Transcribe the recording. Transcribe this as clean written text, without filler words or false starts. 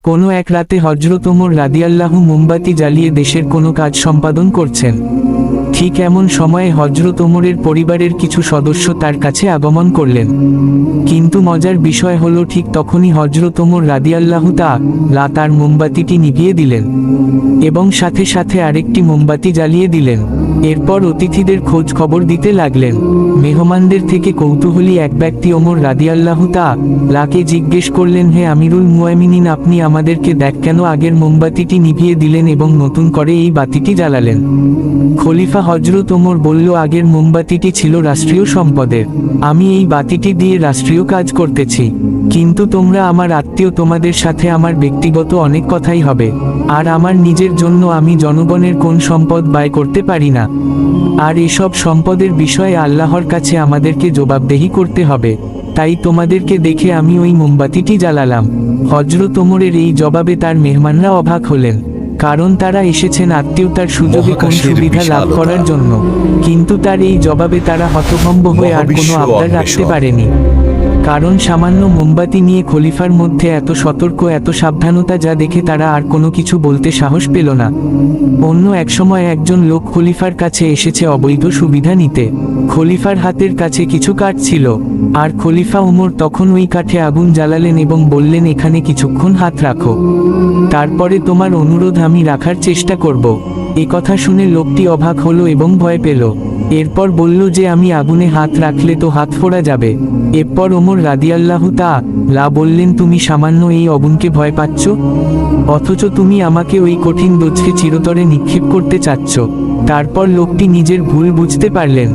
কোনো এক রাতে হযরত ওমর রাদিয়াল্লাহু মোমবাতি জ্বালিয়ে দেশের কোনো কাজ সম্পাদন করছেন। ঠিক এমন সময়ে হযরত ওমরের পরিবারের কিছু সদস্য তার কাছে আগমন করলেন। কিন্তু মজার বিষয় হলো ঠিক তখনই হযরত ওমর রাদিয়াল্লাহু তাআলা তার মোমবাতিটি নিভিয়ে দিলেন এবং সাথে সাথে আরেকটি মোমবাতি জ্বালিয়ে দিলেন। এরপর অতিথিদের খোঁজ খবর দিতে লাগলেন। মেহমানদের থেকে কৌতূহলী এক ব্যক্তি ওমর রাদিয়াল্লাহু তাআলাকে জিজ্ঞেস করলেন, হে আমিরুল মুমিনিন, আপনি আমাদেরকে কেন আগের মোমবাতিটি নিভিয়ে দিলেন এবং নতুন করে এই বাতিটি জ্বালালেন? খলিফা হযরত ওমর বলল, আগের মোমবাতিটি ছিল রাষ্ট্রীয় সম্পদের, আমি এই বাতিটি দিয়ে রাষ্ট্রীয় কাজ করতেছি। কিন্তু তোমরা আমার আত্মীয়, তোমাদের সাথে আমার ব্যক্তিগত অনেক কথাই হবে, আর আমার নিজের জন্য আমি জনগণের কোন সম্পদ ব্যয় করতে পারি না, আর এসব সম্পদের বিষয়ে আল্লাহর কাছে আমাদেরকে জবাবদেহি করতে হবে। তাই তোমাদেরকে দেখে আমি ওই মোমবাতিটি জ্বালালাম। হযরত ওমরের এই জবাবে তার মেহমানরা অবাক হলেন, কারণ তারা এসেছেন আত্মীয়তার সুযোগে কোন সুবিধা লাভ করার জন্য। কিন্তু তার এই জবাবে তারা হতভম্ব হয়ে আর কোনো আবদার রাখতে পারেনি, কারণ সামান্য মোমবাতি নিয়ে খলিফার মধ্যে এত সতর্ক, এত সাবধানতা, যা দেখে তারা আর কোনো কিছু বলতে সাহস পেল না। অন্য এক সময় একজন লোক খলিফার কাছে এসেছে অবৈধ সুবিধা নিতে। খলিফার হাতের কাছে কিছু কাঠ ছিল, আর খলিফা ওমর তখন ওই কাঠে আগুন জ্বালালেন এবং বললেন, এখানে কিছুক্ষণ হাত রাখো, তারপরে তোমার অনুরোধ আমি রাখার চেষ্টা করব। এ কথা শুনে লোকটি অবাক হলো এবং ভয় পেল। এরপর বলল যে, আমি আগুনে হাত রাখলে তো হাত ফোড়া যাবে। এরপর ওমর রাদিয়াল্লাহু তাআলা বললেন, তুমি সামান্য এই আগুনকে ভয় পাচ্ছ, অথচ তুমি আমাকে ওই কঠিন দোজখে চিরতরে নিক্ষেপ করতে চাচ্ছ। তারপর লোকটি নিজের ভুল বুঝতে পারলেন।